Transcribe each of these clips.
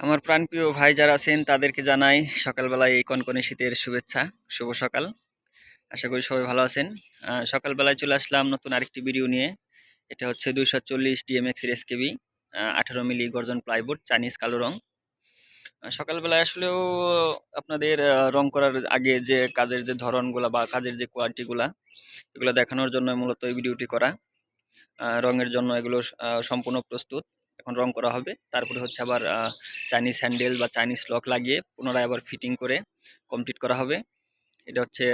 আমার প্রাণপ্রিয় ভাই যারা আছেন তাদেরকে জানাই সকালবেলায় এই কনকনে শীতের শুভেচ্ছা। শুভ সকাল। আশা করি সবাই ভালো আছেন। সকালবেলায় চলে আসলাম নতুন আরেকটি ভিডিও নিয়ে। এটা হচ্ছে 240 ডিএমএক্স এর এসকেবি 18 মিলি গর্জন প্লাইবোর্ড চাইনিজ কালো রং। সকালবেলায় আসলেও আপনাদের রং করার আগে যে কাজের যে ধরনগুলা বা কাজের যে কোয়ালিটিগুলা এগুলো দেখানোর জন্য মূলত এই ভিডিওটি করা। রঙের জন্য এগুলো সম্পূর্ণ প্রস্তুত। এখন রং করা হবে, তারপরে হচ্ছে আবার চাইনিজ হ্যান্ডেল বা চাইনিজ লক লাগিয়ে পুনরায় আবার ফিটিং করে কমপ্লিট করা হবে। এটা হচ্ছে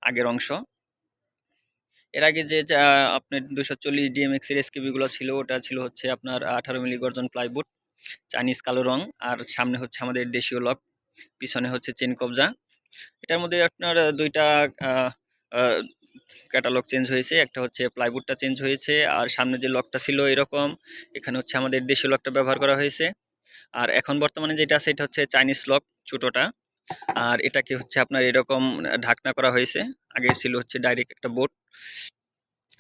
আগের অংশ। এর আগে যে আপনার 240 ডিএমএক্স এর এসকেবি গুলো ছিল, ওটা ছিল হচ্ছে আপনার 18 মিলি গর্জন প্লাইবোর্ড চাইনিজ কালো রং, আর সামনে হচ্ছে আমাদের দেশীয় লক, পিছনে হচ্ছে চেন কবজা। এটার মধ্যে আপনার দুইটা ক্যাটালগ চেঞ্জ হয়েছে, একটা হচ্ছে প্লাইউডটা চেঞ্জ হয়েছে, আর সামনে যে লকটা ছিল এরকম, এখানে হচ্ছে আমাদের দেশীয় লকটা ব্যবহার করা হয়েছে। আর এখন বর্তমানে যেটা আছে এটা হচ্ছে চাইনিজ লক ছোটোটা, আর এটাকে হচ্ছে আপনার এরকম ঢাকনা করা হয়েছে। আগে ছিল হচ্ছে ডাইরেক্ট একটা বোর্ড,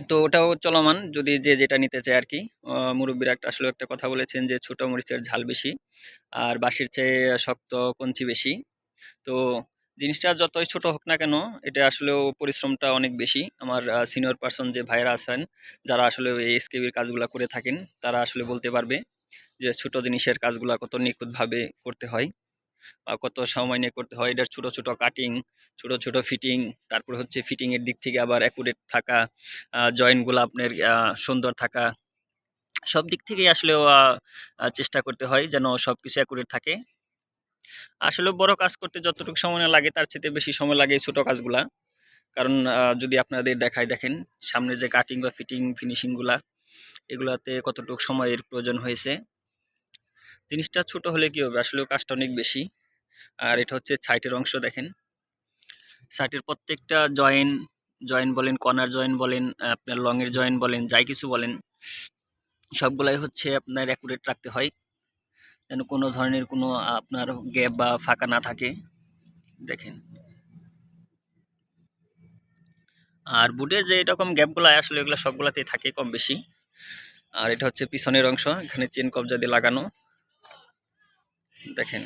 তো ওটাও চলমান, যদি যে যেটা নিতে চায় আর কি। মুরব্বীরা আসলে একটা কথা বলেছেন যে ছোটো মরিচের ঝাল বেশি আর বাঁশির চেয়ে শক্ত কঞ্চি বেশি। তো জিনিসটা যতই ছোট হোক না কেন, এটা আসলেও পরিশ্রমটা অনেক বেশি। আমার সিনিয়র পার্সন যে ভাইয়েরা আছেন, যারা আসলে এই এসকেবির কাজগুলো করে থাকেন, তারা আসলে বলতে পারবে যে ছোট জিনিসের কাজগুলো কত নিখুঁতভাবে করতে হয় বা কত সময় নিয়ে করতে হয়। এটার ছোট ছোট কাটিং, ছোট ছোট ফিটিং, তারপর হচ্ছে ফিটিং এর দিক থেকে আবার অ্যাকুরেট থাকা, জয়েন্টগুলো আপনার সুন্দর থাকা, সব দিক থেকেই আসলেও চেষ্টা করতে হয় যেন সব কিছু অ্যাকুরেট থাকে। আসলে বড় কাজ করতে যতটুকু সময় না লাগে তার চেয়ে বেশি সময় লাগে এই ছোট কাজগুলা। কারণ যদি আপনাদের দেখায়, দেখেন সামনে যে কাটিং বা ফিটিং ফিনিশিংগুলা, এগুলাতে কতটুকু সময়ের প্রয়োজন হয়েছে। জিনিসটা ছোট হলে কি হবে, আসলেও কাজটা অনেক বেশি। আর এটা হচ্ছে সাইটের অংশ, দেখেন সাইটের প্রত্যেকটা জয়েন্ট বলেন, কর্নার জয়েন্ট বলেন, আপনার লংয়ের জয়েন্ট বলেন, যাই কিছু বলেন, সবগুলাই হচ্ছে আপনার অ্যাকুরেট রাখতে হয় যেন কোনো ধরনের কোনো আপনার গ্যাপ বা ফাঁকা না থাকে। দেখেন, আর বুটের যে এরকম গ্যাপগুলো আসলে এগুলো সবগুলাতেই থাকে কম বেশি। আর এটা হচ্ছে পিছনের অংশ, এখানে চেন কবজা দিয়ে লাগানো, দেখেন।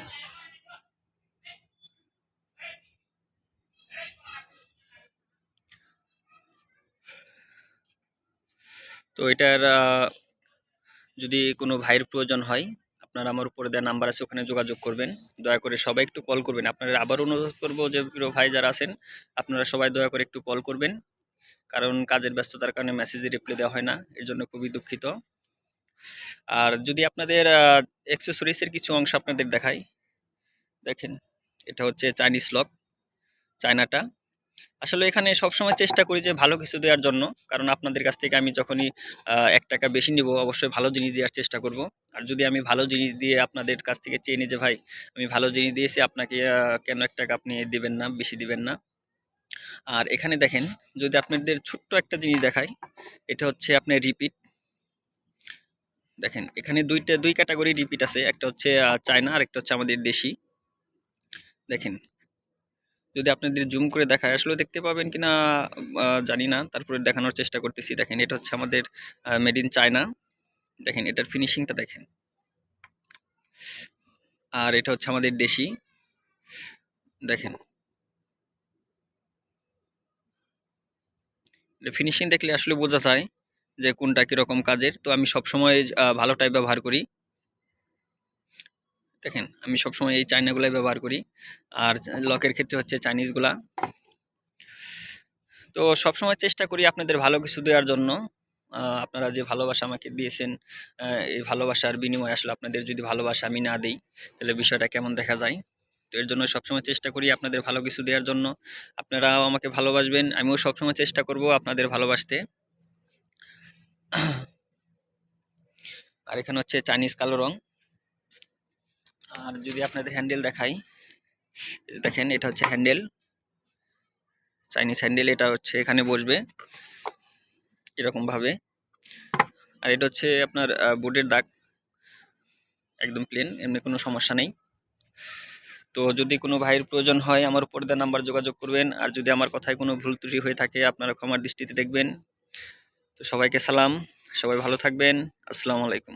তো এটার যদি কোনো ভাইয়ের প্রয়োজন হয়, আপনারা আমার উপরে দেওয়া নাম্বার আছে, ওখানে যোগাযোগ করবেন। দয়া করে সবাই একটু কল করবেন। আপনারা আবার অনুরোধ করবো যে প্রিয় ভাই যারা আছেন, আপনারা সবাই দয়া করে একটু কল করবেন, কারণ কাজের ব্যস্ততার কারণে মেসেজে রিপ্লাই দেওয়া হয় না, এর জন্য খুবই দুঃখিত। আর যদি আপনাদের অ্যাক্সেসরিজের কিছু অংশ আপনাদের দেখাই, দেখেন এটা হচ্ছে চাইনিজ লক, চায়নাটা। আসলে এখানে সবসময় চেষ্টা করি যে ভালো কিছু দেওয়ার জন্য, কারণ আপনাদের কাছ থেকে আমি যখনই 1 টাকা বেশি নিব, অবশ্যই ভালো জিনিস দেওয়ার চেষ্টা করব। আর যদি আমি ভালো জিনিস দিয়ে আপনাদের কাছ থেকে চেয়ে নিই যে ভাই আমি ভালো জিনিস দিয়েছি আপনাকে, কেন 1 টাকা আপনি দিবেন না, বেশি দিবেন না। আর এখানে দেখেন, যদি আপনাদের ছোট্ট একটা জিনিস দেখাই, এটা হচ্ছে আপনার রিপিট। দেখেন এখানে দুই ক্যাটাগরি রিপিট আছে, একটা হচ্ছে চায়না আর একটা হচ্ছে আমাদের দেশি। দেখেন, যদি আপনাদের জুম করে দেখায় আসলে দেখতে পাবেন কিনা জানি না, তারপরে দেখানোর চেষ্টা করতেছি। দেখেন এটা হচ্ছে আমাদের মেড ইন চায়না। দেখেন এটার ফিনিশিংটা দেখেন। আর এটা হচ্ছে আমাদের দেশি। দেখেন ফিনিশিং দেখলে আসলে বোঝা যায় যে কোনটা কিরকম কাজের। তো আমি সবসময় ভালোটাই ব্যবহার করি। দেখেন আমি সবসময় এই চায়নাগুলাই ব্যবহার করি। আর লকের ক্ষেত্রে হচ্ছে চাইনিজগুলা। তো সবসময় চেষ্টা করি আপনাদের ভালো কিছু দেওয়ার জন্য। আপনারা যে ভালোবাসা আমাকে দিয়েছেন, এই ভালোবাসার বিনিময়ে আসলে আপনাদের যদি ভালোবাসা আমি না দিই, তাহলে বিষয়টা কেমন দেখা যায়। তো এর জন্য সবসময় চেষ্টা করি আপনাদের ভালো কিছু দেওয়ার জন্য। আপনারাও আমাকে ভালোবাসবেন, আমিও সবসময় চেষ্টা করব আপনাদের ভালোবাসতে। আর এখানে হচ্ছে চাইনিজ কালো রং। আর যদি আপনাদের হ্যান্ডেল দেখাই, দেখেন এটা হচ্ছে হ্যান্ডেল, চাইনিজ হ্যান্ডেল। এটা হচ্ছে এখানে বসবে এরকম ভাবে। আর এটা হচ্ছে আপনার বোর্ডের দাগ, একদম প্লেন, এমনি কোনো সমস্যা নেই। তো যদি কোনো ভাইয়ের প্রয়োজন হয় আমার উপর দেওয়া নাম্বার যোগাযোগ করবেন। আর যদি আমার কথায় কোনো ভুল ত্রুটি হয়ে থাকে আপনারা ক্ষমার দৃষ্টিতে দেখবেন। তো সবাইকে সালাম, সবাই ভালো থাকবেন। আসসালামু আলাইকুম।